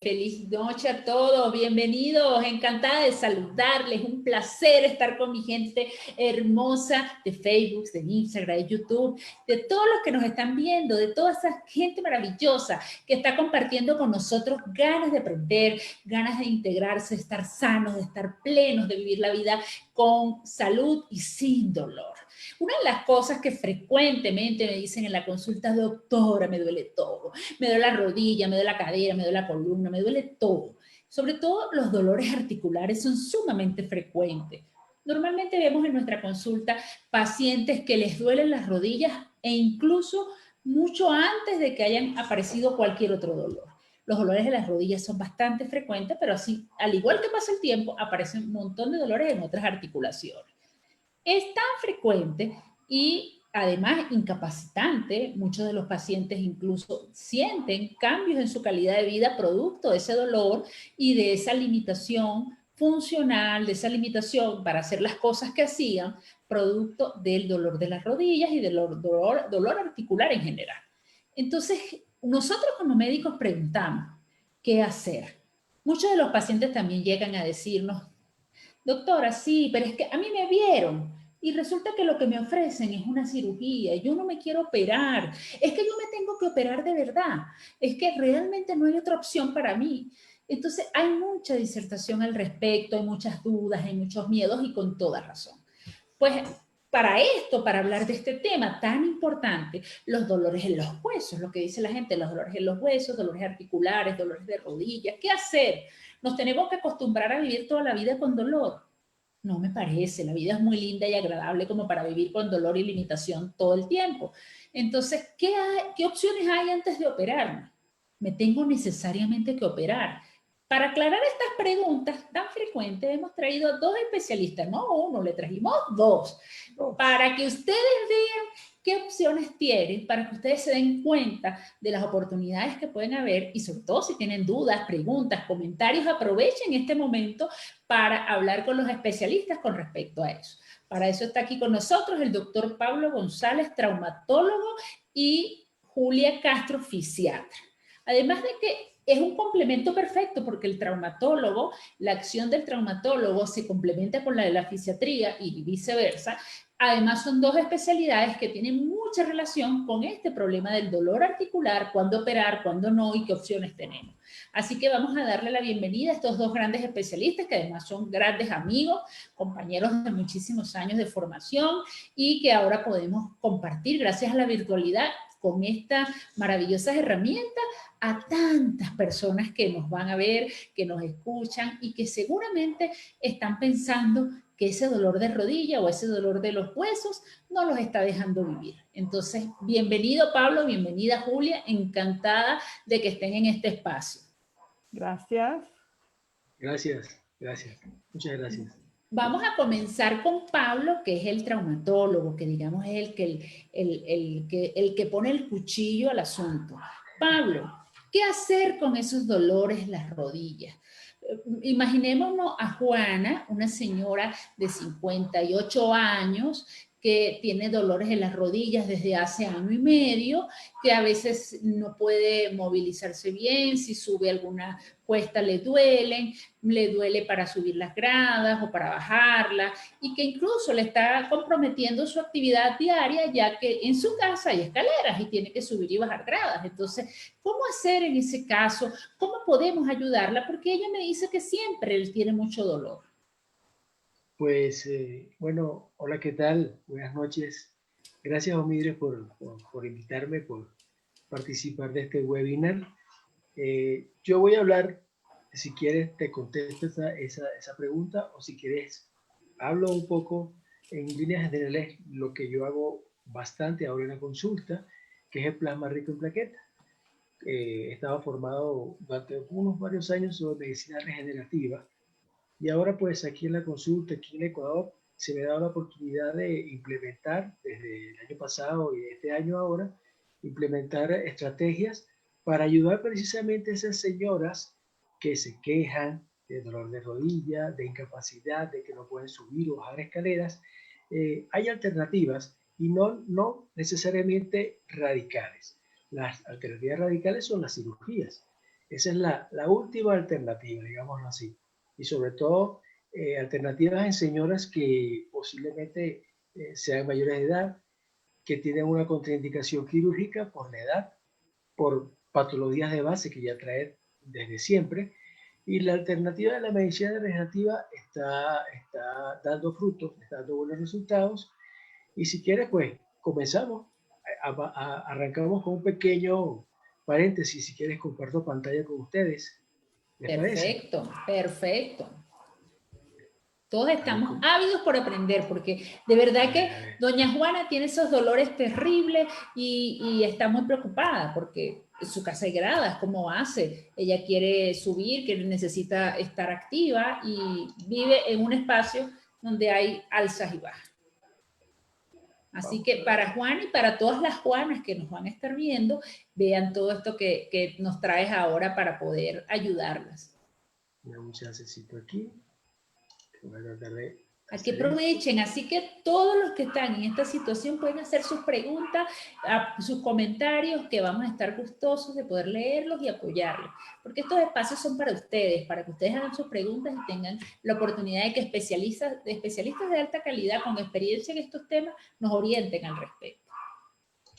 Feliz noche a todos, bienvenidos, encantada de saludarles, un placer estar con mi gente hermosa de Facebook, de Instagram, de YouTube, de todos los que nos están viendo, de toda esa gente maravillosa que está compartiendo con nosotros ganas de aprender, ganas de integrarse, de estar sanos, de estar plenos, de vivir la vida con salud y sin dolor. Una de las cosas que frecuentemente me dicen en la consulta, doctora, me duele todo, me duele la rodilla, me duele la cadera, me duele la columna, me duele todo. Sobre todo los dolores articulares son sumamente frecuentes. Normalmente vemos en nuestra consulta pacientes que les duelen las rodillas e incluso mucho antes de que hayan aparecido cualquier otro dolor. Los dolores de las rodillas son bastante frecuentes, pero así, al igual que pasa el tiempo, aparecen un montón de dolores en otras articulaciones. Es tan frecuente y además incapacitante. Muchos de los pacientes incluso sienten cambios en su calidad de vida producto de ese dolor y de esa limitación funcional, de esa limitación para hacer las cosas que hacían, producto del dolor de las rodillas y del dolor articular en general. Entonces, nosotros como médicos preguntamos, ¿qué hacer? Muchos de los pacientes también llegan a decirnos, doctora, sí, pero es que a mí me vieron y resulta que lo que me ofrecen es una cirugía, yo no me quiero operar, es que yo me tengo que operar de verdad, es que realmente no hay otra opción para mí. Entonces hay mucha disertación al respecto, hay muchas dudas, hay muchos miedos y con toda razón. Pues para esto, para hablar de este tema tan importante, los dolores en los huesos, lo que dice la gente, los dolores en los huesos, dolores articulares, dolores de rodillas, ¿qué hacer? ¿Nos tenemos que acostumbrar a vivir toda la vida con dolor? No me parece, la vida es muy linda y agradable como para vivir con dolor y limitación todo el tiempo. Entonces, ¿qué opciones hay antes de operarme? ¿Me tengo necesariamente que operar? Para aclarar estas preguntas tan frecuentes, hemos traído dos especialistas, no uno, le trajimos dos, para que ustedes vean qué opciones tienen, para que ustedes se den cuenta de las oportunidades que pueden haber y sobre todo si tienen dudas, preguntas, comentarios, aprovechen este momento para hablar con los especialistas con respecto a eso. Para eso está aquí con nosotros el doctor Pablo González, traumatólogo, y Julia Castro, fisiatra. Además de que es un complemento perfecto porque el traumatólogo, la acción del traumatólogo se complementa con la de la fisiatría y viceversa. Además, son dos especialidades que tienen mucha relación con este problema del dolor articular, cuándo operar, cuándo no y qué opciones tenemos. Así que vamos a darle la bienvenida a estos dos grandes especialistas que además son grandes amigos, compañeros de muchísimos años de formación y que ahora podemos compartir gracias a la virtualidad con estas maravillosas herramientas a tantas personas que nos van a ver, que nos escuchan y que seguramente están pensando que ese dolor de rodilla o ese dolor de los huesos no los está dejando vivir. Entonces, bienvenido Pablo, bienvenida Julia, encantada de que estén en este espacio. Gracias. Gracias, gracias. Muchas gracias. Vamos a comenzar con Pablo, que es el traumatólogo, que digamos es el que pone el cuchillo al asunto. Pablo, ¿qué hacer con esos dolores en las rodillas? Imaginémonos a Juana, una señora de 58 años que tiene dolores en las rodillas desde hace año y medio, que a veces no puede movilizarse bien, si sube alguna cuesta le duele para subir las gradas o para bajarla, y que incluso le está comprometiendo su actividad diaria, ya que en su casa hay escaleras y tiene que subir y bajar gradas. Entonces, ¿cómo hacer en ese caso? ¿Cómo podemos ayudarla? Porque ella me dice que siempre él tiene mucho dolor. Pues bueno, hola, ¿qué tal? Buenas noches. Gracias, Omidre, por invitarme, por participar de este webinar. Yo voy a hablar, si quieres, te contesto esa pregunta, o si quieres, hablo un poco en líneas generales lo que yo hago bastante ahora en la consulta, que es el plasma rico en plaquetas. Estaba formado durante unos varios años sobre medicina regenerativa. Y ahora pues aquí en la consulta, aquí en Ecuador, se me da la oportunidad de implementar desde el año pasado y este año ahora, implementar estrategias para ayudar precisamente a esas señoras que se quejan de dolor de rodilla, de incapacidad, de que no pueden subir o bajar escaleras. Hay alternativas y no necesariamente radicales. Las alternativas radicales son las cirugías. Esa es la última alternativa, digámoslo así. Y sobre todo, alternativas en señoras que posiblemente sean mayores de edad, que tienen una contraindicación quirúrgica por la edad, por patologías de base que ya traen desde siempre. Y la alternativa de la medicina regenerativa está dando frutos, está dando buenos resultados. Y si quieres, pues comenzamos. Arrancamos con un pequeño paréntesis. Si quieres, comparto pantalla con ustedes. ¿Les parece? Perfecto, perfecto. Todos A ver, estamos ávidos por aprender, porque de verdad que a ver. doña Juana tiene esos dolores terribles y está muy preocupada porque su casa es grada, ¿cómo hace? Ella quiere subir, que necesita estar activa y vive en un espacio donde hay alzas y bajas. Así que para Juan y para todas las Juanas que nos van a estar viendo, vean todo esto que nos traes ahora para poder ayudarlas. Un chancecito aquí. Voy a tratar de Aquí hacer esto. aprovechen, así que todos los que están en esta situación pueden hacer sus preguntas, sus comentarios, que vamos a estar gustosos de poder leerlos y apoyarlos, porque estos espacios son para que ustedes hagan sus preguntas y tengan la oportunidad de que especialistas de alta calidad con experiencia en estos temas nos orienten al respecto.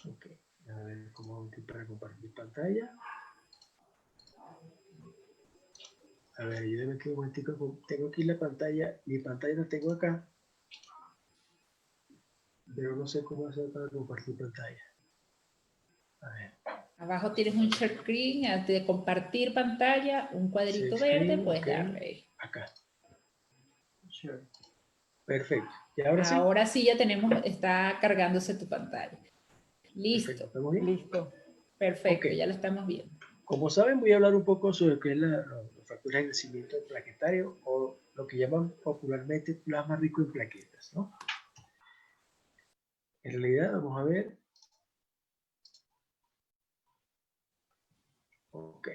Ok, a ver cómo hago aquí para compartir pantalla. A ver, ayúdenme aquí un momentico. Tengo aquí la pantalla. Mi pantalla la tengo acá. Pero no sé cómo hacer para compartir pantalla. A ver. Abajo tienes un share screen, antes de compartir pantalla, un cuadrito verde, puedes darle ahí. Acá. Sure. Perfecto. ¿Y ahora sí? Ahora sí ya tenemos, está cargándose tu pantalla. Listo. Perfecto. ¿Estamos bien? Listo. Perfecto, Okay. ya lo estamos viendo. Como saben, voy a hablar un poco sobre qué es los factores de crecimiento plaquetario o lo que llaman popularmente plasma rico en plaquetas, ¿no? En realidad, vamos a ver. Ok.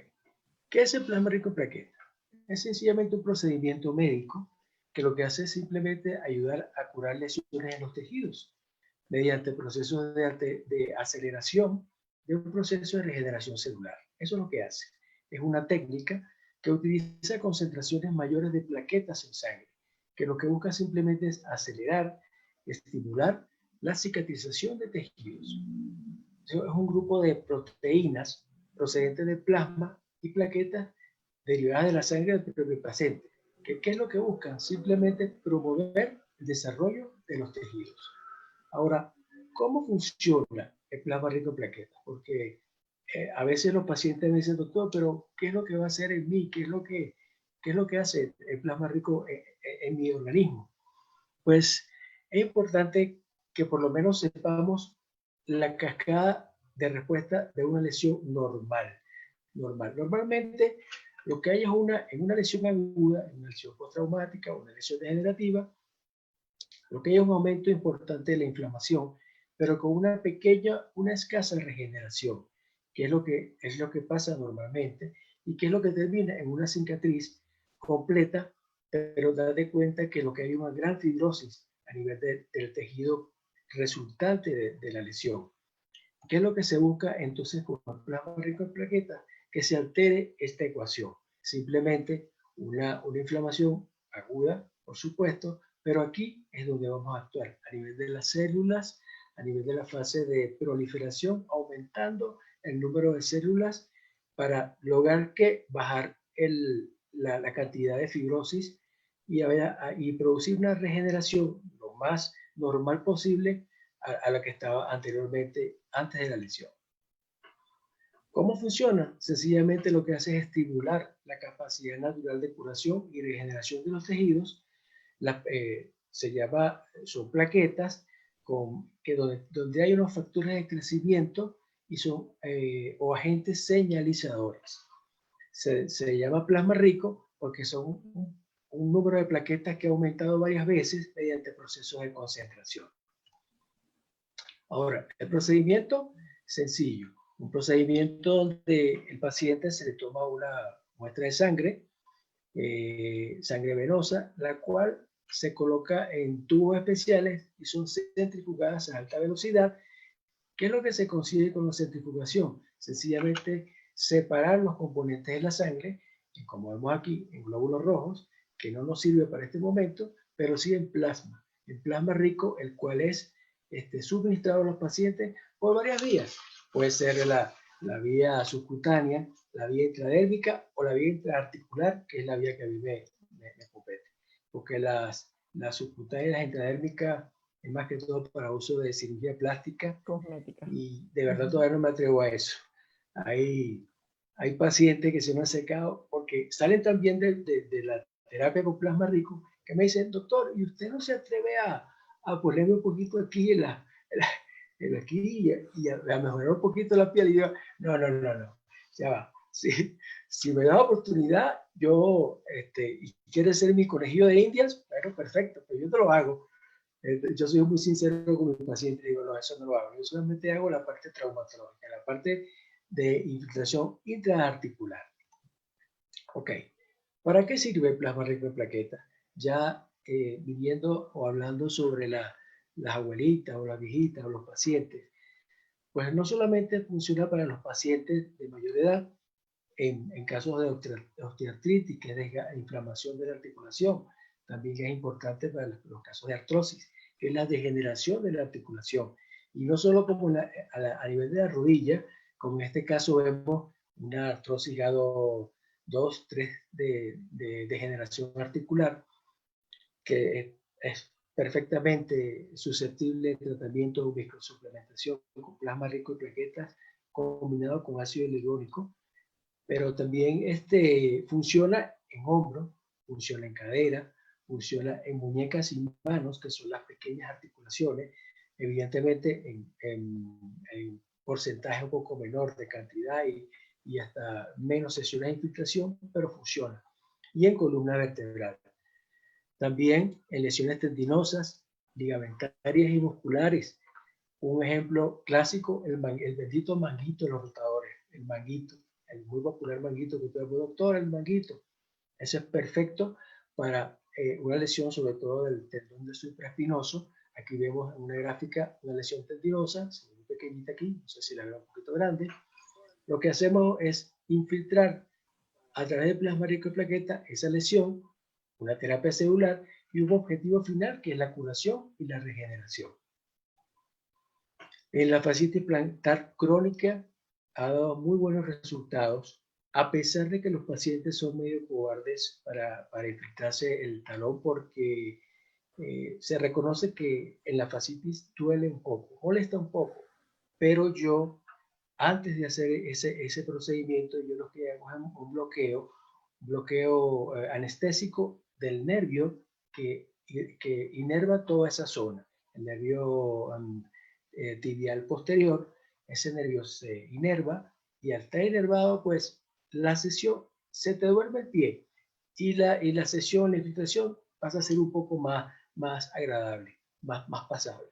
¿Qué es el plasma rico en plaquetas? Es sencillamente un procedimiento médico que lo que hace es simplemente ayudar a curar lesiones en los tejidos mediante procesos de aceleración de un proceso de regeneración celular. Eso es lo que hace. Es una técnica que utiliza concentraciones mayores de plaquetas en sangre, que lo que busca simplemente es acelerar, estimular la cicatrización de tejidos. Es un grupo de proteínas procedentes del plasma y plaquetas derivadas de la sangre del propio paciente. ¿Qué es lo que buscan? Simplemente promover el desarrollo de los tejidos. Ahora, ¿cómo funciona el plasma rico en plaquetas? Porque a veces los pacientes me dicen, doctor, pero ¿qué es lo que va a hacer en mí? ¿Qué es lo que hace el plasma rico en mi organismo? Pues es importante que por lo menos sepamos la cascada de respuesta de una lesión normal. Normalmente lo que hay es en una lesión aguda, en una lesión postraumática o una lesión degenerativa, lo que hay es un aumento importante de la inflamación, pero con una escasa regeneración, que es lo que pasa normalmente y que es lo que termina en una cicatriz completa, pero date cuenta que lo que hay es una gran fibrosis a nivel del tejido resultante de la lesión. ¿Qué es lo que se busca entonces con el plasma rico en plaquetas? Que se altere esta ecuación. Simplemente una inflamación aguda, por supuesto, pero aquí es donde vamos a actuar a nivel de las células, a nivel de la fase de proliferación, aumentando el número de células para lograr que bajar la cantidad de fibrosis y producir una regeneración lo más normal posible a la que estaba anteriormente, antes de la lesión. ¿Cómo funciona? Sencillamente lo que hace es estimular la capacidad natural de curación y regeneración de los tejidos. Son plaquetas donde hay unos factores de crecimiento y son o agentes señalizadores. Se llama plasma rico porque son un número de plaquetas que ha aumentado varias veces mediante procesos de concentración. Ahora, el procedimiento sencillo, un procedimiento donde el paciente se le toma una muestra de sangre, sangre venosa, la cual se coloca en tubos especiales y son centrifugadas a alta velocidad. ¿Qué es lo que se consigue con la centrifugación? Sencillamente separar los componentes de la sangre, y como vemos aquí, en glóbulos rojos, que no nos sirve para este momento, pero sí en plasma rico, el cual es suministrado a los pacientes por varias vías. Puede ser la vía subcutánea, la vía intradérmica o la vía intraarticular, que es la vía que a mí me compete. Porque la subcutánea y la intradérmica es más que todo para uso de cirugía plástica. Cosmética. Y de verdad todavía no me atrevo a eso. Hay pacientes que se me han secado porque salen también de la terapia con plasma rico que me dicen, doctor, ¿y usted no se atreve a ponerme un poquito aquí aquí y a mejorar un poquito la piel? Y yo, no, ya va. Si me da oportunidad, yo, y quieres ser mi conejillo de indias, bueno, perfecto, pues yo te lo hago. Yo soy muy sincero con mi paciente, digo, no, eso no lo hago. Yo solamente hago la parte traumatológica, la parte de infiltración intraarticular. Ok, ¿para qué sirve el plasma rico en plaquetas? Ya viniendo o hablando sobre las abuelitas o las viejitas o los pacientes, pues no solamente funciona para los pacientes de mayor edad, en casos de osteoartritis, que es inflamación de la articulación, también es importante para los casos de artrosis, que es la degeneración de la articulación. Y no solo como a nivel de la rodilla, como en este caso vemos una artrosis grado 2, 3 de degeneración articular, que es perfectamente susceptible de tratamiento de microsuplementación con plasma rico en plaquetas combinado con ácido hialurónico, pero también funciona en hombro, funciona en cadera, funciona en muñecas y manos, que son las pequeñas articulaciones, evidentemente en porcentaje un poco menor de cantidad y hasta menos sesiones de infiltración, pero funciona. Y en columna vertebral. También en lesiones tendinosas, ligamentarias y musculares. Un ejemplo clásico, el bendito manguito de los rotadores, el manguito, el muy popular manguito que usted, doctor, el manguito. Eso es perfecto para una lesión, sobre todo del tendón de supraespinoso. Aquí vemos en una gráfica una lesión tendinosa, muy pequeñita aquí, no sé si la veo un poquito grande. Lo que hacemos es infiltrar a través de plasma rico en plaqueta esa lesión, una terapia celular y un objetivo final que es la curación y la regeneración. En la fascitis plantar crónica ha dado muy buenos resultados, a pesar de que los pacientes son medio cobardes para infiltrarse el talón, porque se reconoce que en la fascitis duele un poco, molesta un poco, pero yo, antes de hacer ese procedimiento, yo lo que hago es un bloqueo anestésico del nervio que inerva toda esa zona, el nervio tibial posterior. Ese nervio se inerva y al estar inervado, pues la sesión se te duerme el pie y la sesión, la infiltración pasa a ser un poco más agradable, más pasable.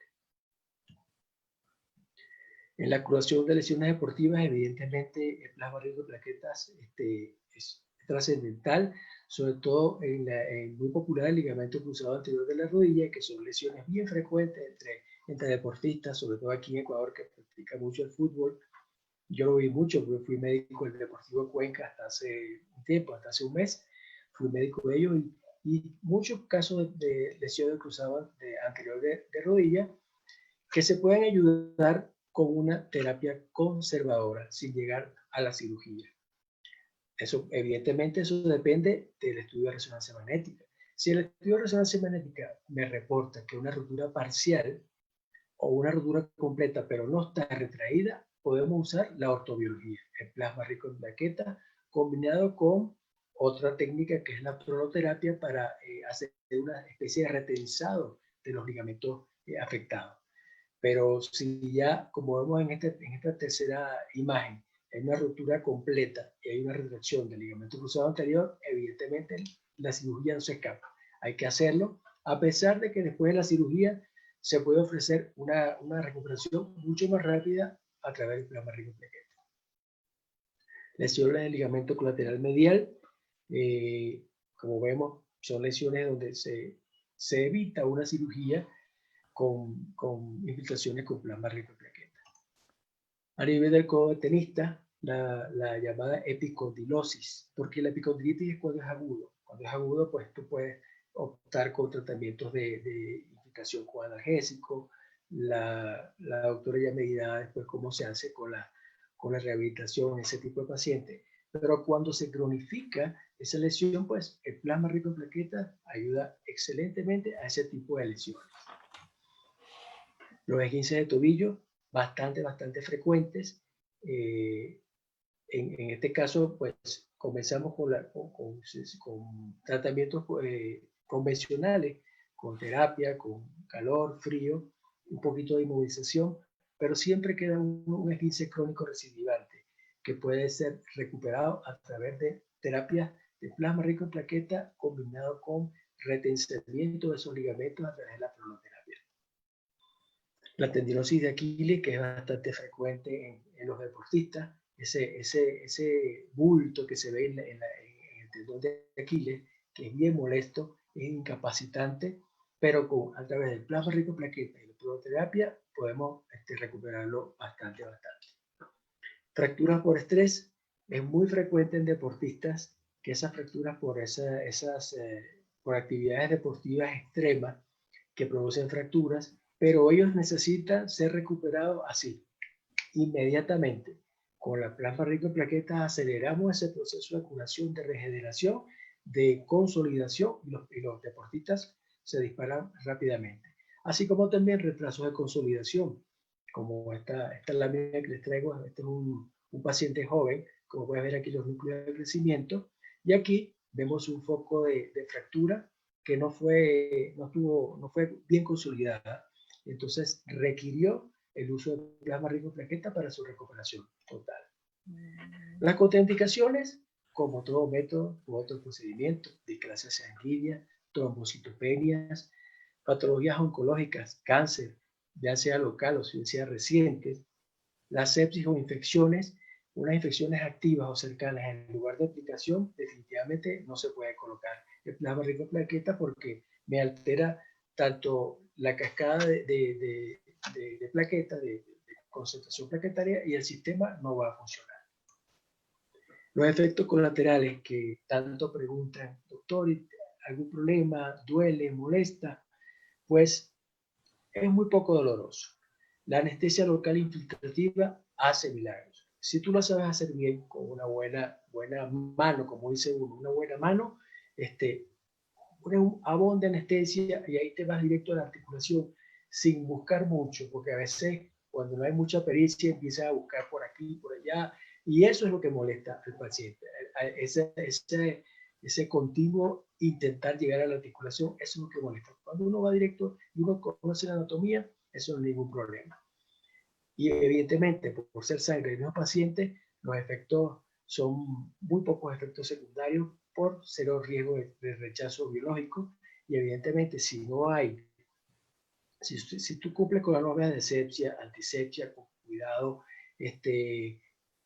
En la curación de lesiones deportivas, evidentemente, el plasma rico de plaquetas es trascendental, sobre todo muy popular el ligamento cruzado anterior de la rodilla, que son lesiones bien frecuentes entre deportistas, sobre todo aquí en Ecuador, que practica mucho el fútbol. Yo lo vi mucho, porque fui médico del Deportivo Cuenca hasta hace un tiempo, hasta hace un mes, fui médico de ellos, y muchos casos de lesiones cruzadas anterior de rodilla que se pueden ayudar con una terapia conservadora sin llegar a la cirugía. Eso, evidentemente, eso depende del estudio de resonancia magnética. Si el estudio de resonancia magnética me reporta que una rotura parcial o una rotura completa, pero no está retraída, podemos usar la ortobiología, el plasma rico en plaquetas, combinado con otra técnica que es la pronoterapia para hacer una especie de retensado de los ligamentos afectados. Pero si ya, como vemos en esta tercera imagen, hay una ruptura completa y hay una retracción del ligamento cruzado anterior, evidentemente la cirugía no se escapa. Hay que hacerlo, a pesar de que después de la cirugía se puede ofrecer una recuperación mucho más rápida a través del plasma rico en plaquetas. Lesiones del ligamento colateral medial, como vemos, son lesiones donde se evita una cirugía con infiltraciones con plasma rico en plaquetas. A nivel del codo de tenista, la llamada epicondilosis, porque la epicondilitis es cuando es agudo. Cuando es agudo, pues tú puedes optar con tratamientos de infiltración con analgésico. La doctora ya me dirá después cómo se hace con la rehabilitación en ese tipo de pacientes. Pero cuando se cronifica esa lesión, pues el plasma rico en plaquetas ayuda excelentemente a ese tipo de lesiones. Los esguinces de tobillo, bastante frecuentes. En este caso, pues comenzamos con tratamientos convencionales, con terapia, con calor, frío, un poquito de inmovilización, pero siempre queda un esguince crónico recidivante que puede ser recuperado a través de terapias de plasma rico en plaqueta combinado con retensamiento de esos ligamentos a través de la pronoterapia. La tendinosis de Aquiles, que es bastante frecuente en los deportistas, ese bulto que se ve en el tendón de Aquiles, que es bien molesto, es incapacitante, pero a través del plasma rico en plaquetas y la pronoterapia podemos recuperarlo bastante. Fracturas por estrés, es muy frecuente en deportistas que esas fracturas por actividades deportivas extremas que producen fracturas, pero ellos necesitan ser recuperados así, inmediatamente. Con la plasma rico en plaquetas aceleramos ese proceso de curación, de regeneración, de consolidación, y los deportistas se disparan rápidamente. Así como también retrasos de consolidación, como esta lámina que les traigo. Este es un paciente joven, como pueden ver aquí los núcleos de crecimiento, y aquí vemos un foco de fractura que no fue bien consolidada, entonces requirió el uso de plasma rico en plaquetas para su recuperación total. Las contraindicaciones, como todo método u otro procedimiento, displasia sanguínea, trombocitopenias, patologías oncológicas, cáncer, ya sea local o sea recientes, la sepsis o infecciones, unas infecciones activas o cercanas en lugar de aplicación, definitivamente no se puede colocar el plasma rico en plaquetas porque me altera tanto la cascada de plaquetas, de concentración plaquetaria, y el sistema no va a funcionar. Los efectos colaterales que tanto preguntan, doctor, ¿algún problema? ¿Duele? ¿Molesta? Pues es muy poco doloroso. La anestesia local infiltrativa hace milagros. Si tú lo sabes hacer bien, con una buena mano, como dice uno, una buena mano, pones un abón de anestesia y ahí te vas directo a la articulación sin buscar mucho, porque a veces cuando no hay mucha pericia empiezas a buscar por aquí, por allá, y eso es lo que molesta al paciente. Ese continuo intentar llegar a la articulación, eso es lo que molesta. Cuando uno va directo y uno conoce la anatomía, eso no es ningún problema. Y evidentemente, por ser sangre de los pacientes, los efectos son muy pocos efectos secundarios por cero riesgo de rechazo biológico. Y evidentemente, si tú cumples con las normas de sepsia, antisepsia, con cuidado,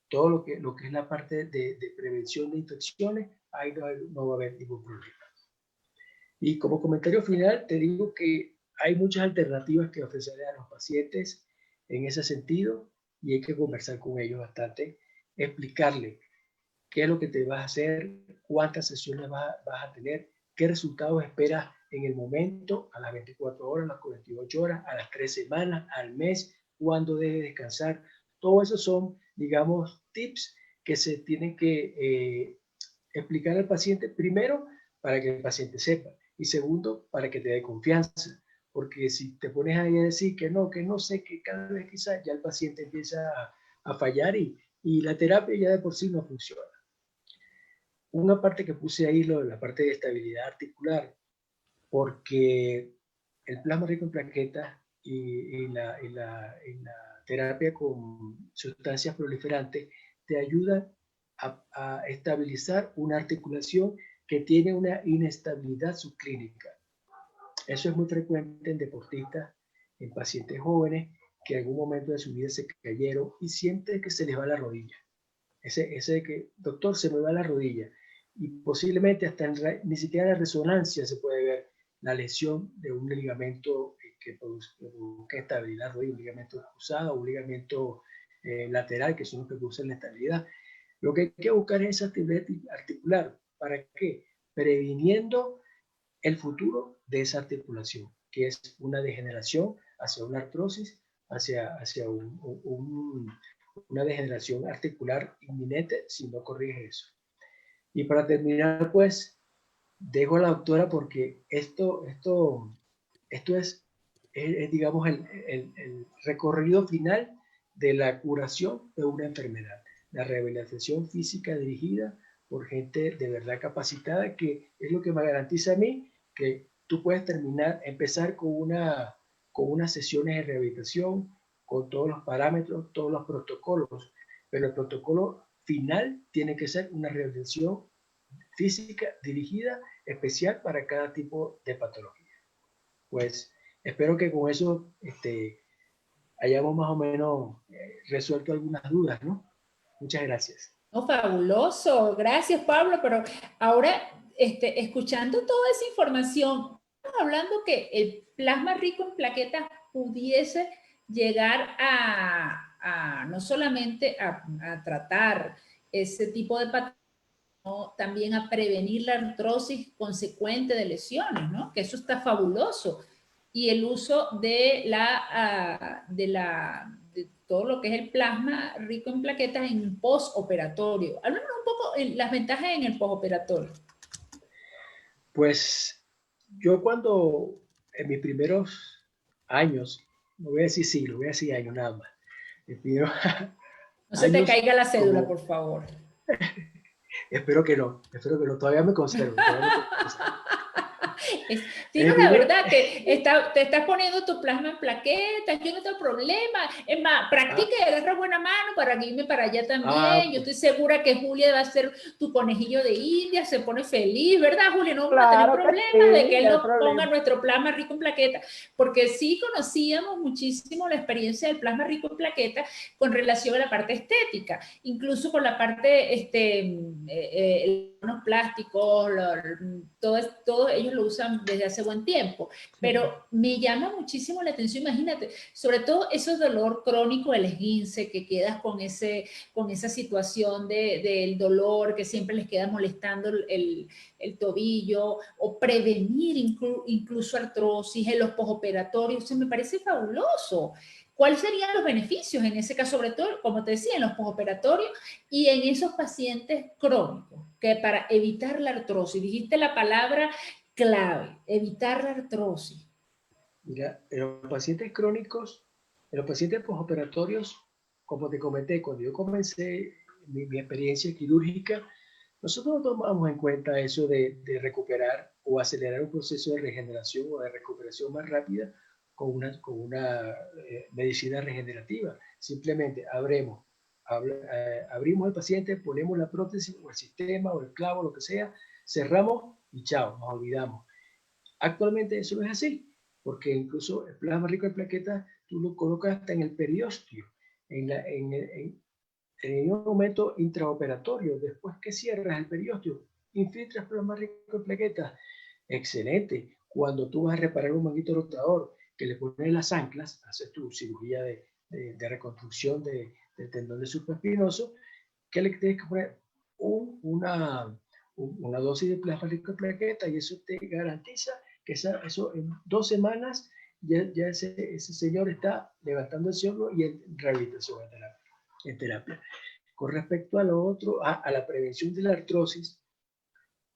todo lo que es la parte de prevención de infecciones, ahí no va a haber ningún problema. Y como comentario final, te digo que hay muchas alternativas que ofrecerle a los pacientes en ese sentido, y hay que conversar con ellos bastante, explicarle qué es lo que te vas a hacer, cuántas sesiones vas a tener, qué resultados esperas en el momento, a las 24 horas, a las 48 horas, a las 3 semanas, al mes, cuándo debe descansar. Todo eso son, digamos, tips que se tienen que explicar al paciente, primero, para que el paciente sepa, y segundo, para que te dé confianza. Porque si te pones ahí a decir que no sé, que cada vez quizás ya el paciente empieza a fallar y la terapia ya de por sí no funciona. Una parte que puse ahí, la parte de estabilidad articular, porque el plasma rico en plaquetas y la terapia con sustancias proliferantes te ayudan a estabilizar una articulación que tiene una inestabilidad subclínica. Eso es muy frecuente en deportistas, en pacientes jóvenes que en algún momento de su vida se cayeron y sienten que se les va la rodilla. Ese de que, doctor, se me va la rodilla. Y posiblemente hasta ni siquiera en la resonancia se puede ver la lesión de un ligamento que produzca estabilidad, un ligamento cruzado, un ligamento lateral, que son los que producen la estabilidad. Lo que hay que buscar es esa estabilidad articular. ¿Para qué? Previniendo el futuro de esa articulación, que es una degeneración hacia una artrosis, hacia una degeneración articular inminente si no corrige eso. Y para terminar, pues, dejo a la doctora porque esto es digamos, el recorrido final de la curación de una enfermedad, la rehabilitación física dirigida por gente de verdad capacitada, que es lo que me garantiza a mí que tú puedes empezar con unas sesiones de rehabilitación, con todos los parámetros, todos los protocolos, pero el protocolo final tiene que ser una rehabilitación física dirigida especial para cada tipo de patología. Pues espero que con eso hayamos más o menos resuelto algunas dudas, ¿no? Muchas gracias. No, fabuloso, gracias Pablo, pero ahora escuchando toda esa información, estamos hablando que el plasma rico en plaquetas pudiese llegar a no solamente a tratar ese tipo de patologías, sino también a prevenir la artrosis consecuente de lesiones, ¿no? Que eso está fabuloso. Y el uso de todo lo que es el plasma rico en plaquetas en postoperatorio. Háblanos un poco de las ventajas en el postoperatorio. Pues yo cuando en mis primeros años, no voy a decir siglos, voy a decir años nada más. No se te caiga la cédula, como, por favor. espero que no, todavía me conservo. Digo la verdad, te estás poniendo tu plasma en plaquetas, yo no tengo problema. Es más, practica y agarra buena mano para irme para allá también. Yo estoy segura que Julia va a ser tu conejillo de India, se pone feliz, ¿verdad, Julia? No vamos a tener problemas de que él nos ponga nuestro plasma rico en plaquetas, porque sí conocíamos muchísimo la experiencia del plasma rico en plaquetas con relación a la parte estética, incluso con la parte, los plásticos, todos ellos lo usan desde hace buen tiempo, pero me llama muchísimo la atención, imagínate, sobre todo esos dolor crónico del esguince, que quedas con esa situación del dolor que siempre les queda molestando el tobillo, o prevenir incluso artrosis en los posoperatorios, eso me parece fabuloso. ¿Cuáles serían los beneficios en ese caso, sobre todo, como te decía, en los posoperatorios y en esos pacientes crónicos, que para evitar la artrosis, dijiste la palabra clave, evitar la artrosis? Mira, en los pacientes crónicos, en los pacientes posoperatorios, como te comenté, cuando yo comencé mi experiencia quirúrgica, nosotros no tomamos en cuenta eso de recuperar o acelerar un proceso de regeneración o de recuperación más rápida con una medicina regenerativa. Simplemente abrimos el paciente, ponemos la prótesis o el sistema o el clavo, lo que sea, cerramos y chao, nos olvidamos. Actualmente eso no es así, porque incluso el plasma rico en plaquetas tú lo colocas hasta en el periósteo, en un momento intraoperatorio, después que cierras el periósteo, infiltras plasma rico en plaquetas. Excelente. Cuando tú vas a reparar un manguito rotador, que le pones las anclas, haces tu cirugía de reconstrucción del tendón de supraespinoso, que le tienes que poner una dosis de plasma rico en plaquetas, y eso te garantiza que eso en 2 semanas ya ese señor está levantando el hombro y en rehabilitación en terapia. Con respecto a lo otro, a la prevención de la artrosis,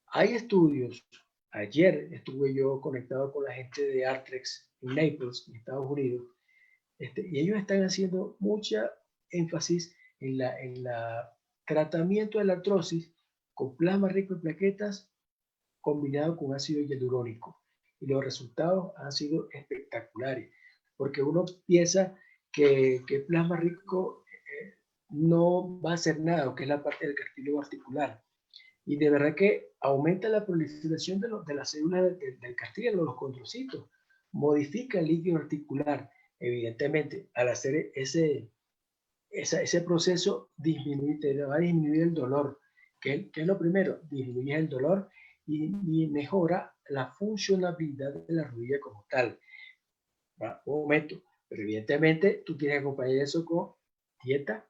hay estudios. Ayer estuve yo conectado con la gente de Arthrex en Naples, en Estados Unidos, y ellos están haciendo mucha énfasis en la tratamiento de la artrosis con plasma rico en plaquetas combinado con ácido hialurónico. Y los resultados han sido espectaculares, porque uno piensa que plasma rico no va a hacer nada, que es la parte del cartílago articular. Y de verdad que aumenta la proliferación de las células del cartílago, los condrocitos, modifica el líquido articular. Evidentemente, al hacer ese proceso, va a disminuir el dolor, que es lo primero, disminuye el dolor y mejora la funcionalidad de la rodilla como tal. Un momento, pero evidentemente tú tienes que acompañar eso con dieta,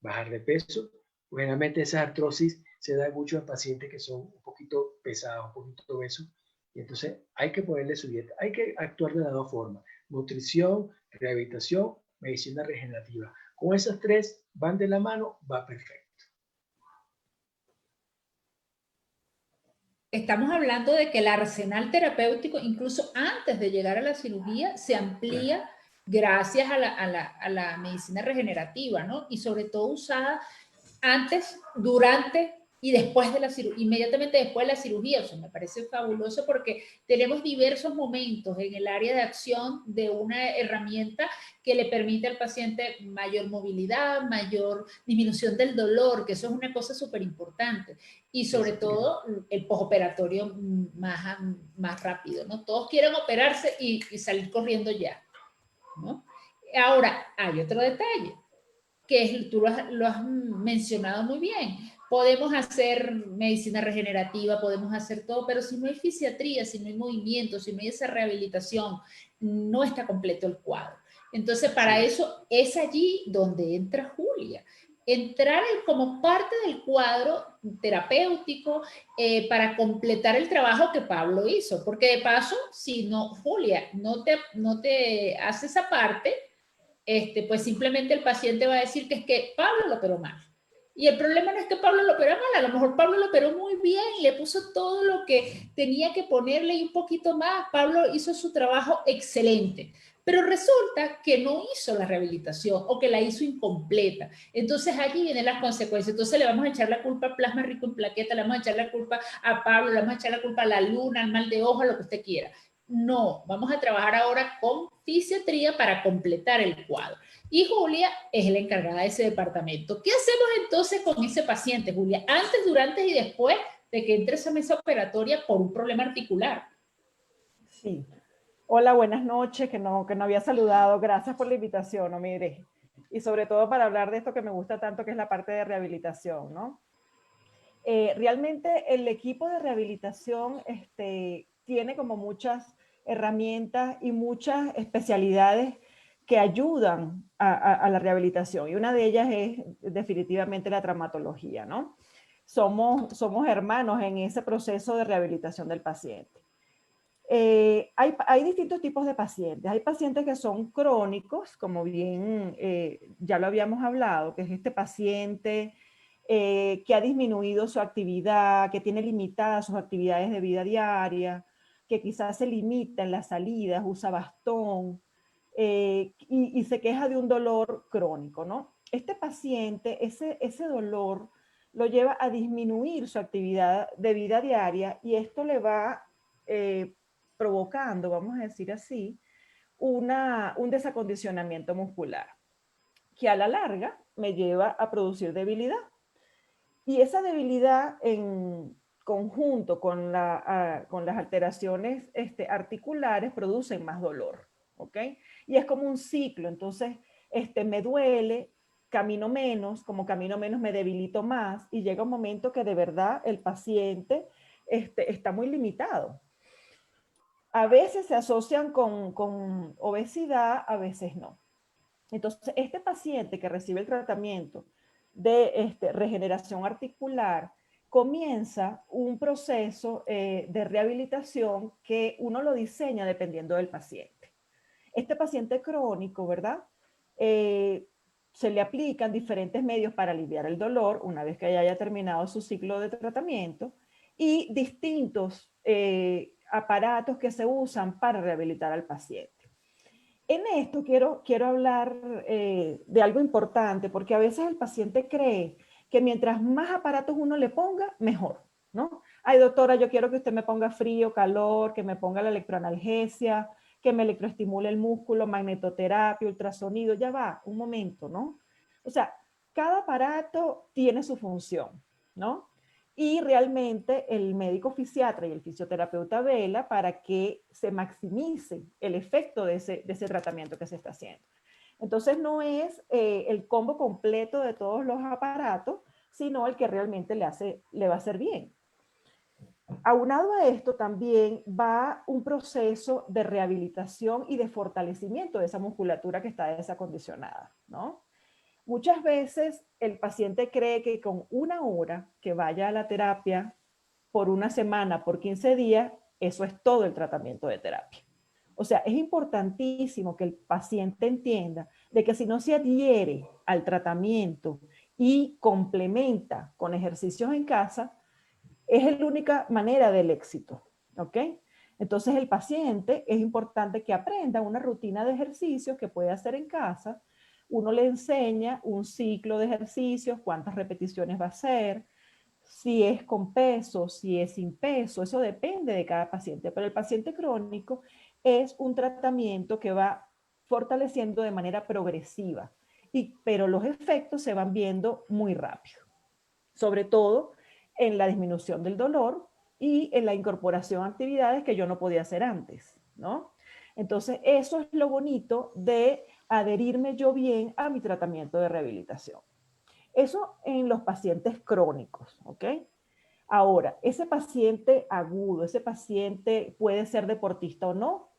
bajar de peso. Generalmente esa artrosis se da mucho en pacientes que son un poquito pesados, un poquito obesos, y entonces hay que ponerle su dieta. Hay que actuar de las dos formas: nutrición, rehabilitación, medicina regenerativa. Con esas tres van de la mano, va perfecto. Estamos hablando de que el arsenal terapéutico, incluso antes de llegar a la cirugía, se amplía gracias a la medicina regenerativa, ¿no? Y sobre todo usada antes, durante y después de la cirugía, inmediatamente después de la cirugía. O sea, me parece fabuloso porque tenemos diversos momentos en el área de acción de una herramienta que le permite al paciente mayor movilidad, mayor disminución del dolor, que eso es una cosa súper importante. Y sobre todo el postoperatorio más rápido, ¿no? Todos quieren operarse y salir corriendo ya, ¿no? Ahora, hay otro detalle que es, tú lo has mencionado muy bien. Podemos hacer medicina regenerativa, podemos hacer todo, pero si no hay fisiatría, si no hay movimiento, si no hay esa rehabilitación, no está completo el cuadro. Entonces, para eso es allí donde entra Julia. Entrar como parte del cuadro terapéutico para completar el trabajo que Pablo hizo. Porque de paso, si no, Julia, no te hace esa parte, pues simplemente el paciente va a decir que es que Pablo lo operó mal. Y el problema no es que Pablo lo operó mal, a lo mejor Pablo lo operó muy bien, le puso todo lo que tenía que ponerle y un poquito más. Pablo hizo su trabajo excelente, pero resulta que no hizo la rehabilitación o que la hizo incompleta. Entonces allí vienen las consecuencias. Entonces le vamos a echar la culpa a plasma rico en plaqueta, le vamos a echar la culpa a Pablo, le vamos a echar la culpa a la luna, al mal de ojo, a lo que usted quiera. No, vamos a trabajar ahora con fisiatría para completar el cuadro. Y Julia es la encargada de ese departamento. ¿Qué hacemos entonces con ese paciente, Julia? Antes, durante y después de que entre esa mesa operatoria por un problema articular. Sí. Hola, buenas noches, que no había saludado. Gracias por la invitación, no mire. Y sobre todo para hablar de esto que me gusta tanto, que es la parte de rehabilitación, ¿no? Realmente el equipo de rehabilitación tiene como muchas herramientas y muchas especialidades que ayudan a la rehabilitación. Y una de ellas es definitivamente la traumatología, ¿no? Somos hermanos en ese proceso de rehabilitación del paciente. Hay distintos tipos de pacientes. Hay pacientes que son crónicos, como bien ya lo habíamos hablado, que es este paciente que ha disminuido su actividad, que tiene limitadas sus actividades de vida diaria, que quizás se limita en las salidas, usa bastón y se queja de un dolor crónico, ¿no? Este paciente, ese dolor lo lleva a disminuir su actividad de vida diaria y esto le va provocando, vamos a decir así, un desacondicionamiento muscular, que a la larga me lleva a producir debilidad. Y esa debilidad en conjunto con las alteraciones articulares producen más dolor, ¿ok? Y es como un ciclo, entonces me duele, camino menos, como camino menos me debilito más y llega un momento que de verdad el paciente está muy limitado. A veces se asocian con obesidad, a veces no. Entonces, este paciente que recibe el tratamiento de regeneración articular comienza un proceso de rehabilitación que uno lo diseña dependiendo del paciente. Este paciente crónico, ¿verdad? Se le aplican diferentes medios para aliviar el dolor una vez que haya terminado su ciclo de tratamiento y distintos aparatos que se usan para rehabilitar al paciente. En esto quiero hablar de algo importante, porque a veces el paciente cree que mientras más aparatos uno le ponga, mejor, ¿no? Ay, doctora, yo quiero que usted me ponga frío, calor, que me ponga la electroanalgesia, que me electroestimule el músculo, magnetoterapia, ultrasonido, ya va, un momento, ¿no? O sea, cada aparato tiene su función, ¿no? Y realmente el médico fisiatra y el fisioterapeuta vela para que se maximice el efecto de ese tratamiento que se está haciendo. Entonces no es el combo completo de todos los aparatos, sino el que realmente le va a hacer bien. Aunado a esto también va un proceso de rehabilitación y de fortalecimiento de esa musculatura que está desacondicionada, ¿no? Muchas veces el paciente cree que con 1 hora que vaya a la terapia por una semana, por 15 días, eso es todo el tratamiento de terapia. O sea, es importantísimo que el paciente entienda de que si no se adhiere al tratamiento y complementa con ejercicios en casa, es la única manera del éxito, ¿ok? Entonces el paciente es importante que aprenda una rutina de ejercicios que puede hacer en casa. Uno le enseña un ciclo de ejercicios, cuántas repeticiones va a hacer, si es con peso, si es sin peso, eso depende de cada paciente. Pero el paciente crónico es un tratamiento que va fortaleciendo de manera progresiva, pero los efectos se van viendo muy rápido, sobre todo en la disminución del dolor y en la incorporación a actividades que yo no podía hacer antes, ¿no? Entonces, eso es lo bonito de adherirme yo bien a mi tratamiento de rehabilitación. Eso en los pacientes crónicos, ¿ok? Ahora, ese paciente agudo, ese paciente puede ser deportista o no.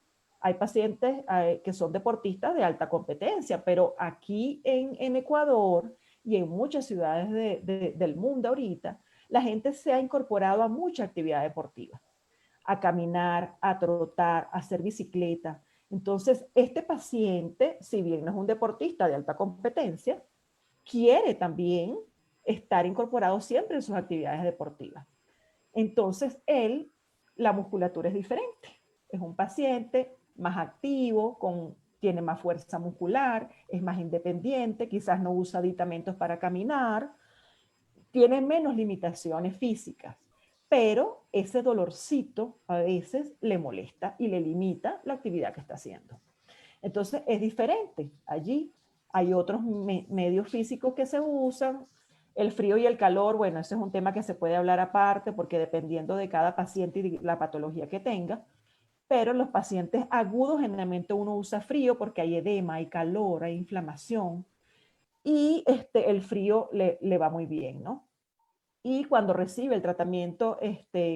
Hay pacientes que son deportistas de alta competencia, pero aquí en Ecuador y en muchas ciudades del mundo ahorita, la gente se ha incorporado a mucha actividad deportiva, a caminar, a trotar, a hacer bicicleta. Entonces, este paciente, si bien no es un deportista de alta competencia, quiere también estar incorporado siempre en sus actividades deportivas. Entonces, la musculatura es diferente. Es un paciente más activo, tiene más fuerza muscular, es más independiente, quizás no usa aditamentos para caminar, tiene menos limitaciones físicas, pero ese dolorcito a veces le molesta y le limita la actividad que está haciendo. Entonces, es diferente. Allí hay otros medios físicos que se usan. El frío y el calor, bueno, ese es un tema que se puede hablar aparte porque dependiendo de cada paciente y de la patología que tenga, pero los pacientes agudos generalmente uno usa frío porque hay edema, hay calor, hay inflamación y el frío le va muy bien, ¿no? Y cuando recibe el tratamiento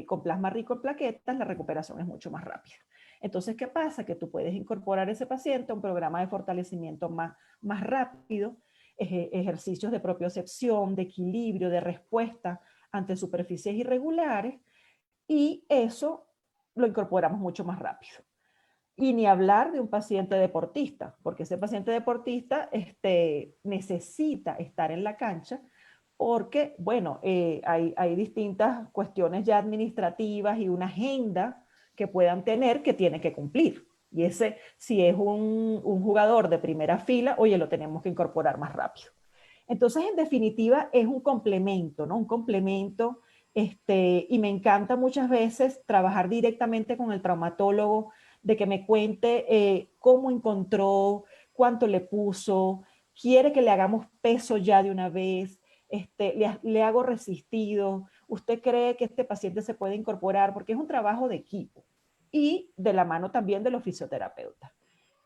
con plasma rico en plaquetas, la recuperación es mucho más rápida. Entonces, ¿qué pasa? Que tú puedes incorporar a ese paciente a un programa de fortalecimiento más rápido, ejercicios de propiocepción, de equilibrio, de respuesta ante superficies irregulares, y eso lo incorporamos mucho más rápido. Y ni hablar de un paciente deportista, porque ese paciente deportista necesita estar en la cancha porque, bueno, hay distintas cuestiones ya administrativas y una agenda que puedan tener que tiene que cumplir. Y ese, si es un jugador de primera fila, oye, lo tenemos que incorporar más rápido. Entonces, en definitiva, es un complemento, ¿no? Un complemento, y me encanta muchas veces trabajar directamente con el traumatólogo, de que me cuente cómo encontró, cuánto le puso, quiere que le hagamos peso ya de una vez, le hago resistido, usted cree que este paciente se puede incorporar, porque es un trabajo de equipo y de la mano también de los fisioterapeutas.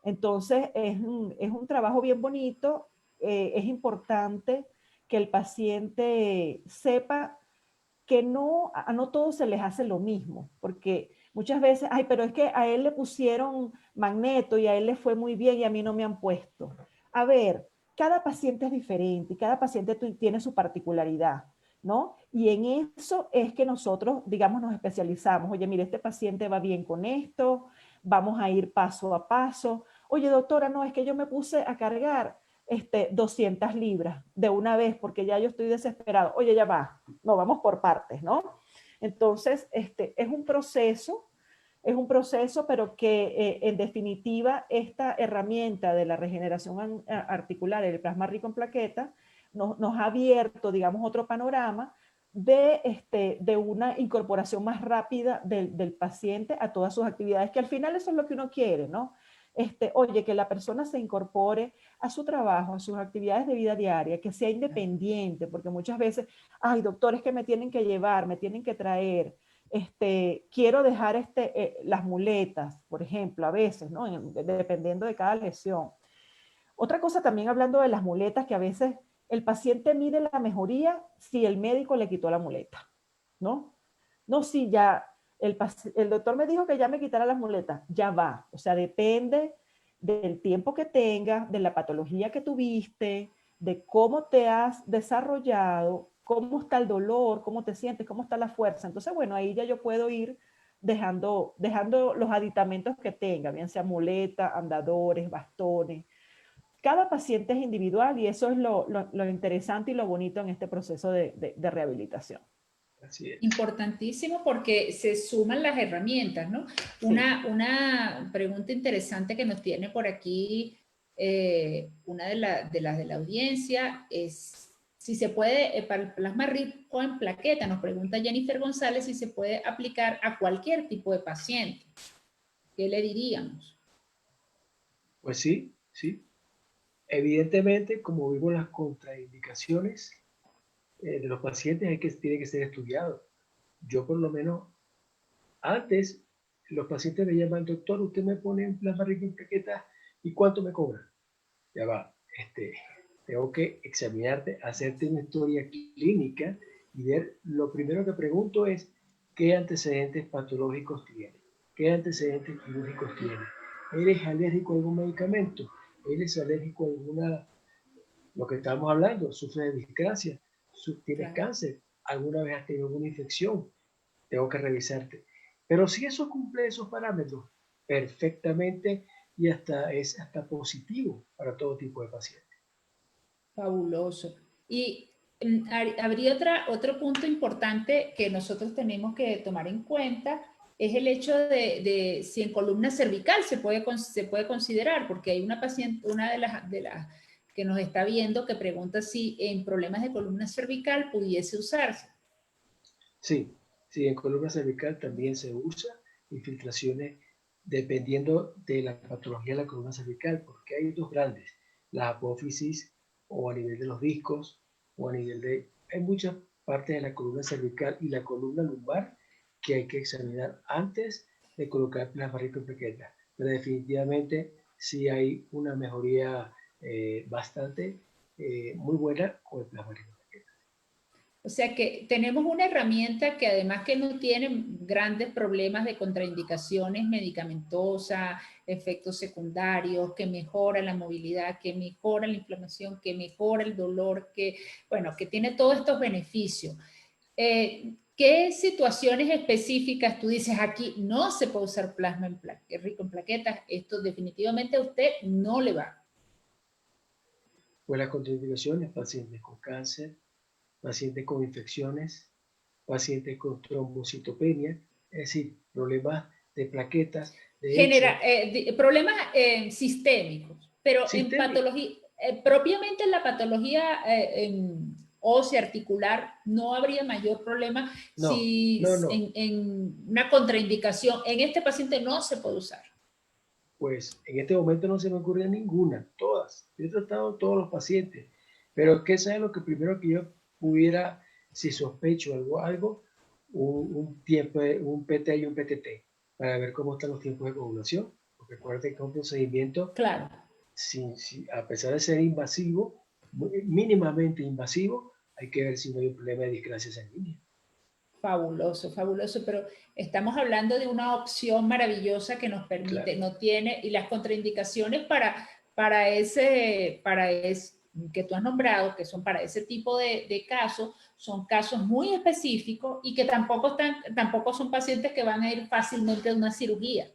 Entonces, es un trabajo bien bonito, es importante que el paciente sepa que no todos se les hace lo mismo, porque muchas veces, ay, pero es que a él le pusieron magneto y a él le fue muy bien y a mí no me han puesto. A ver, cada paciente es diferente y cada paciente tiene su particularidad, ¿no? Y en eso es que nosotros, digamos, nos especializamos. Oye, mire, este paciente va bien con esto, vamos a ir paso a paso. Oye, doctora, no, es que yo me puse a cargar 200 libras de una vez porque ya yo estoy desesperado. Oye, ya va, no, vamos por partes, ¿no? Entonces, es un proceso, pero que en definitiva esta herramienta de la regeneración articular, el plasma rico en plaquetas, nos ha abierto, digamos, otro panorama de una incorporación más rápida del paciente a todas sus actividades, que al final eso es lo que uno quiere, ¿no? Oye, que la persona se incorpore a su trabajo, a sus actividades de vida diaria, que sea independiente, porque muchas veces, ay, doctores que me tienen que llevar, me tienen que traer, quiero dejar las muletas, por ejemplo, a veces, ¿no? Dependiendo de cada lesión. Otra cosa también hablando de las muletas, que a veces el paciente mide la mejoría si el médico le quitó la muleta, ¿no? No, si ya el doctor me dijo que ya me quitara las muletas, ya va. O sea, depende del tiempo que tengas, de la patología que tuviste, de cómo te has desarrollado, cómo está el dolor, cómo te sientes, cómo está la fuerza. Entonces, bueno, ahí ya yo puedo ir dejando los aditamentos que tenga, bien sea muleta, andadores, bastones. Cada paciente es individual y eso es lo interesante y lo bonito en este proceso de rehabilitación. Así es. Importantísimo porque se suman las herramientas, ¿no? Sí. Una pregunta interesante que nos tiene por aquí una de las de la audiencia es si se puede, para el plasma rico en plaqueta, nos pregunta Jennifer González si se puede aplicar a cualquier tipo de paciente. ¿Qué le diríamos? Pues sí, sí. Evidentemente, como vimos las contraindicaciones de los pacientes, tiene que ser estudiado. Yo por lo menos, antes, los pacientes me llaman, doctor, usted me pone un plasma rico en plaquetas, ¿y cuánto me cobra? Ya va, tengo que examinarte, hacerte una historia clínica y ver, lo primero que pregunto es, ¿qué antecedentes patológicos tiene? ¿Qué antecedentes quirúrgicos tiene? ¿Eres alérgico a algún medicamento? ¿Eres alérgico a alguna, lo que estamos hablando, sufres de discrasia? ¿Tienes Claro. cáncer? ¿Alguna vez has tenido alguna infección? Tengo que revisarte. Pero si eso cumple esos parámetros perfectamente y es hasta positivo para todo tipo de pacientes. Fabuloso. Y habría otro punto importante que nosotros tenemos que tomar en cuenta, es el hecho de si en columna cervical se puede considerar, porque hay una paciente, una de las que nos está viendo que pregunta si en problemas de columna cervical pudiese usarse. Sí, sí, en columna cervical también se usa infiltraciones dependiendo de la patología de la columna cervical, porque hay dos grandes, la apófisis o a nivel de los discos o a nivel de... Hay muchas partes de la columna cervical y la columna lumbar que hay que examinar antes de colocar plasma rico en plaquetas. Pero definitivamente sí hay una mejoría bastante muy buena con el plasma rico. O sea que tenemos una herramienta que además que no tiene grandes problemas de contraindicaciones medicamentosas, efectos secundarios, que mejora la movilidad, que mejora la inflamación, que mejora el dolor, que, bueno, que tiene todos estos beneficios. ¿Qué situaciones específicas tú dices aquí no se puede usar plasma rico en plaquetas? Esto definitivamente a usted no le va. Pues las contraindicaciones, pacientes con cáncer, pacientes con infecciones, pacientes con trombocitopenia, es decir, problemas de plaquetas. De hecho, Problemas sistémicos, pero en sistémico. patología, propiamente en la patología ósea articular no habría mayor problema No, si no, no. en una contraindicación en este paciente no se puede usar. Pues en este momento no se me ocurre ninguna, todas. Yo he tratado todos los pacientes, pero ¿qué sabe lo que primero que yo pudiera, si sospecho algo, un tiempo, un PT y un PTT, para ver cómo están los tiempos de coagulación? Porque acuérdate que es un procedimiento Claro. a pesar de ser invasivo, mínimamente invasivo, hay que ver si no hay un problema de discrasia sanguínea. Fabuloso, fabuloso, pero estamos hablando de una opción maravillosa que nos permite, Claro. no tiene, y las contraindicaciones para ese que tú has nombrado, que son para ese tipo de casos, son casos muy específicos y que tampoco son pacientes que van a ir fácilmente a una cirugía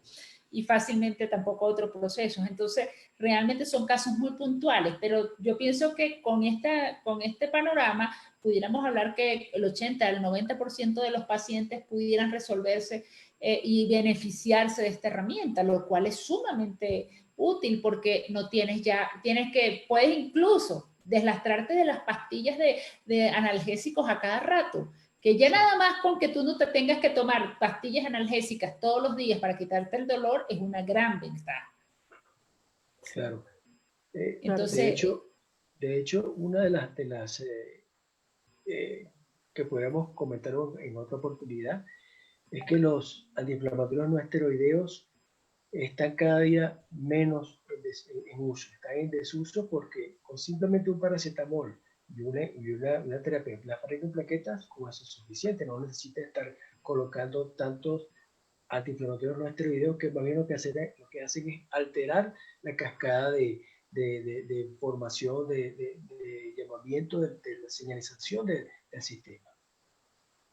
y fácilmente tampoco a otros procesos. Entonces, realmente son casos muy puntuales, pero yo pienso que con este panorama pudiéramos hablar que el 80, el 90% de los pacientes pudieran resolverse y beneficiarse de esta herramienta, lo cual es sumamente útil porque no puedes incluso deslastrarte de las pastillas de analgésicos a cada rato, que ya nada más con que tú no te tengas que tomar pastillas analgésicas todos los días para quitarte el dolor es una gran ventaja. Claro. Claro que De sí. Entonces, hecho, una de las que podríamos comentar en otra oportunidad es que los antiinflamatorios no esteroideos están cada día menos en uso, están en desuso porque con simplemente un paracetamol una terapia de plasma rico en plaquetas, con eso es suficiente, no necesita estar colocando tantos antiinflamatorios no esteroideos que más bien lo que hacen es alterar la cascada de formación, de llamamiento, de la señalización del sistema.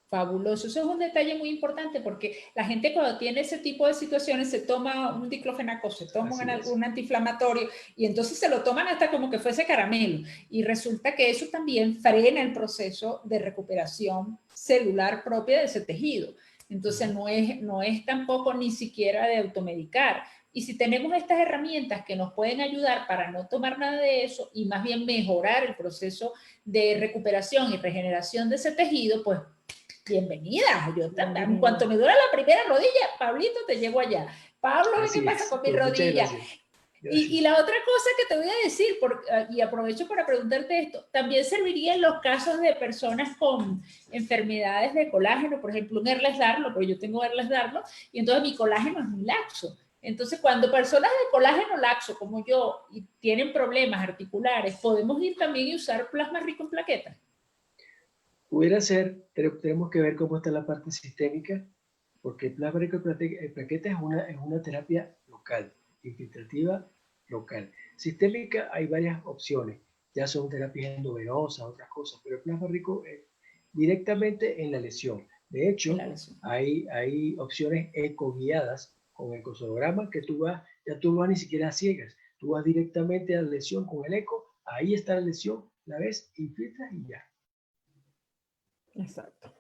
Fabuloso. Eso es un detalle muy importante porque la gente cuando tiene ese tipo de situaciones se toma un diclofenaco, se toma un antiinflamatorio y entonces se lo toman hasta como que fuese caramelo y resulta que eso también frena el proceso de recuperación celular propia de ese tejido. Entonces no es tampoco ni siquiera de automedicar. Y si tenemos estas herramientas que nos pueden ayudar para no tomar nada de eso y más bien mejorar el proceso de recuperación y regeneración de ese tejido, pues bienvenida. Yo también, en cuanto me duele la primera rodilla, Pablito, te llevo allá. Pablo, ¿qué pasa con mi rodilla? Y la otra cosa que te voy a decir, y aprovecho para preguntarte esto, también serviría en los casos de personas con enfermedades de colágeno, por ejemplo, un Ehlers-Danlos, porque yo tengo Ehlers-Danlos, y entonces mi colágeno es muy laxo. Entonces, cuando personas de colágeno laxo, como yo, y tienen problemas articulares, podemos ir también y usar plasma rico en plaquetas. Pudiera ser, pero tenemos que ver cómo está la parte sistémica, porque el plasma rico en plaquetas es una terapia local, infiltrativa local. Sistémica hay varias opciones, ya son terapias endovenosas, otras cosas, pero el plasma rico es directamente en la lesión. De hecho, hay opciones ecoguiadas con el ecosonograma que ya tú vas ni siquiera a ciegas, tú vas directamente a la lesión con el eco, ahí está la lesión, la ves, infiltras y ya. Exacto.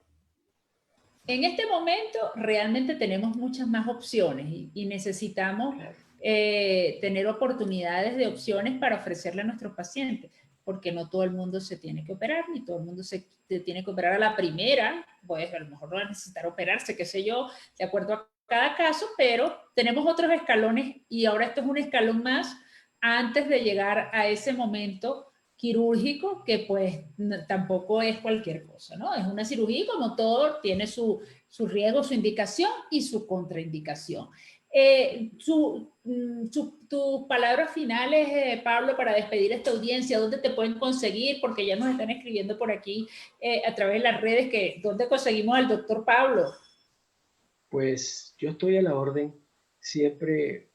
En este momento realmente tenemos muchas más opciones y necesitamos tener oportunidades de opciones para ofrecerle a nuestros pacientes, porque no todo el mundo se tiene que operar, ni todo el mundo se tiene que operar a la primera, pues a lo mejor no va a necesitar operarse, qué sé yo, de acuerdo a cada caso, pero tenemos otros escalones y ahora esto es un escalón más antes de llegar a ese momento quirúrgico, que pues tampoco es cualquier cosa, ¿no? Es una cirugía y como todo tiene su riesgo, su indicación y su contraindicación. Tus palabras finales, Pablo, para despedir esta audiencia, ¿dónde te pueden conseguir? Porque ya nos están escribiendo por aquí a través de las redes que ¿dónde conseguimos al doctor Pablo? Pues yo estoy a la orden siempre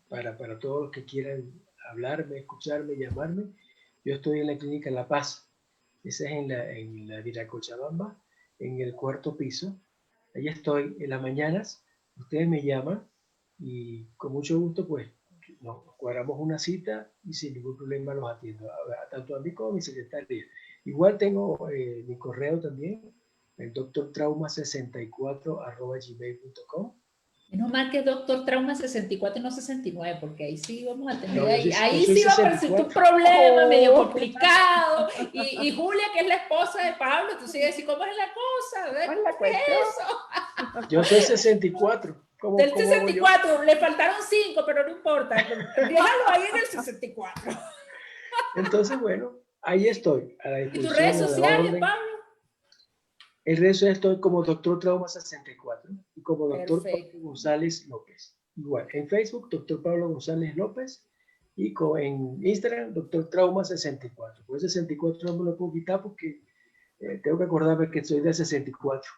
para todos los que quieran hablarme, escucharme, llamarme. Yo estoy en la clínica La Paz, esa es en la Viracochabamba, en el 4º piso. Allí estoy en las mañanas, ustedes me llaman y con mucho gusto pues nos cuadramos una cita y sin ningún problema los atiendo, tanto a mí como a mi secretaria. Igual tengo mi correo también, el drtrauma64@gmail.com. Menos mal que es doctor Trauma 64 y no 69, porque ahí sí vamos a tener, No, ahí sí va a aparecer un problema medio complicado. Y Julia, que es la esposa de Pablo, tú sigues decir, ¿cómo es la cosa? ¿Qué es eso? Yo soy 64. Del 64, le faltaron 5, pero no importa. Déjalo ahí en el 64. Entonces, bueno, ahí estoy. A la ¿Y tus redes sociales, Pablo? En redes sociales estoy como Doctor Trauma 64 y como Doctor Pablo González López. Igual, en Facebook, Doctor Pablo González López y en Instagram, Doctor Trauma 64. Pues 64 no me lo puedo quitar porque tengo que acordarme que soy de 64.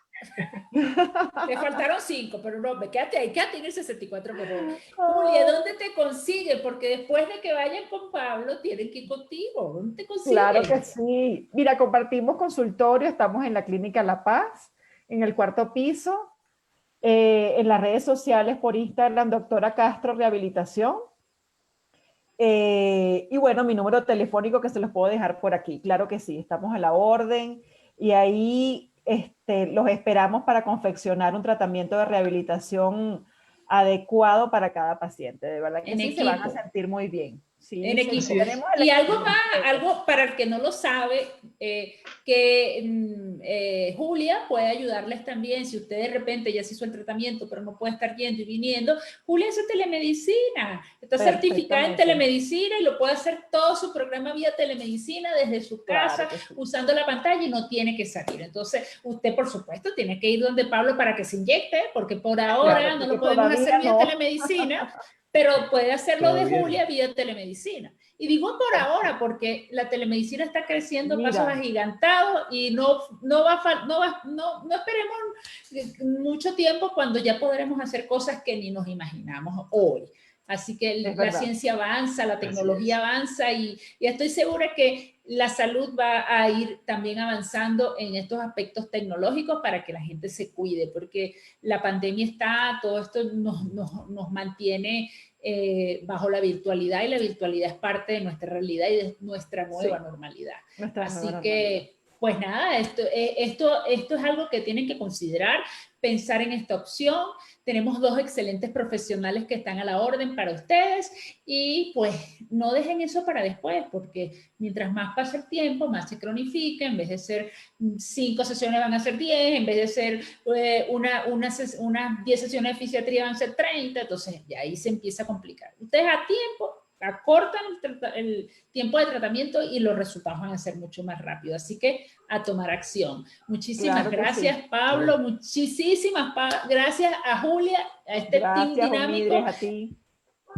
Le faltaron 5, pero no, quédate ahí, quédate en el 64. Pero, Julia, ¿dónde te consiguen? Porque después de que vayan con Pablo, tienen que ir contigo. ¿Dónde te consiguen? Claro que sí. Mira, compartimos consultorio, estamos en la Clínica La Paz, en el 4º piso, en las redes sociales por Instagram, Doctora Castro Rehabilitación. Y bueno, mi número telefónico que se los puedo dejar por aquí. Claro que sí, estamos a la orden y ahí los esperamos para confeccionar un tratamiento de rehabilitación adecuado para cada paciente. De verdad que sí, se van a sentir muy bien. Sí, en equipo. Y algo más, algo para el que no lo sabe, Julia puede ayudarles también. Si usted de repente ya se hizo el tratamiento, pero no puede estar yendo y viniendo, Julia hace telemedicina. Está certificada en telemedicina y lo puede hacer todo su programa vía telemedicina desde su casa, usando la pantalla y no tiene que salir. Entonces, usted, por supuesto, tiene que ir donde Pablo para que se inyecte, porque por ahora no lo podemos hacer vía telemedicina. Pero puede hacerlo de Julia vía telemedicina. Y digo por ahora porque la telemedicina está creciendo a pasos agigantados y no esperemos mucho tiempo cuando ya podremos hacer cosas que ni nos imaginamos hoy. Así que Es la verdad. ciencia avanza, la Así tecnología es. avanza y estoy segura que la salud va a ir también avanzando en estos aspectos tecnológicos para que la gente se cuide, porque la pandemia está, todo esto nos mantiene bajo la virtualidad y la virtualidad es parte de nuestra realidad y de nuestra nueva Sí, normalidad. nuestra nueva Así normalidad. que, pues nada, esto es algo que tienen que considerar, pensar en esta opción. Tenemos dos excelentes profesionales que están a la orden para ustedes y pues no dejen eso para después, porque mientras más pasa el tiempo, más se cronifica, en vez de ser 5 sesiones van a ser 10, en vez de ser unas 10 sesiones de fisiatría van a ser 30, entonces ya ahí se empieza a complicar. Ustedes a tiempo acortan el tiempo de tratamiento y los resultados van a ser mucho más rápidos. Así que a tomar acción. Muchísimas Claro que gracias, sí. Pablo. Claro. Muchísimas gracias a Julia, a este team Gracias, dinámico. Omidres, a ti.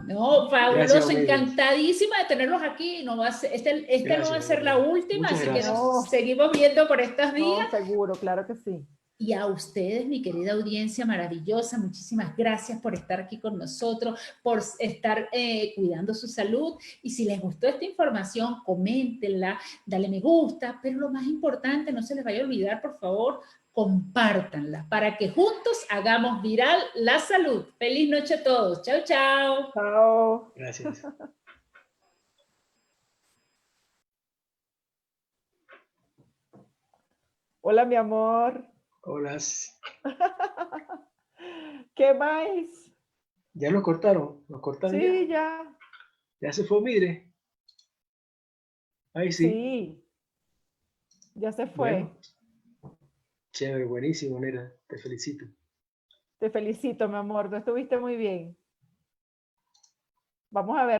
No, Gracias, fabuloso, Omidres. encantadísima de tenerlos aquí. No va a ser, esta no va a Gracias, de ser la verdad. última, Muchas así que gracias. nos No, seguimos viendo por estos días. no, seguro, claro que sí. Y a ustedes, mi querida audiencia maravillosa, muchísimas gracias por estar aquí con nosotros, por estar cuidando su salud. Y si les gustó esta información, coméntenla, dale me gusta, pero lo más importante, no se les vaya a olvidar, por favor, compártanla para que juntos hagamos viral la salud. Feliz noche a todos. Chao, chao. Chao. Gracias. Hola, mi amor. Hola. ¿Qué más? ¿Ya nos cortaron? ¿Nos cortaron ya? Sí, ya. ¿Ya se fue Omidres? Ahí sí. Sí, ya se fue. Bueno, chévere, buenísimo, Nera. Te felicito. Te felicito, mi amor. Tú estuviste muy bien. Vamos a ver.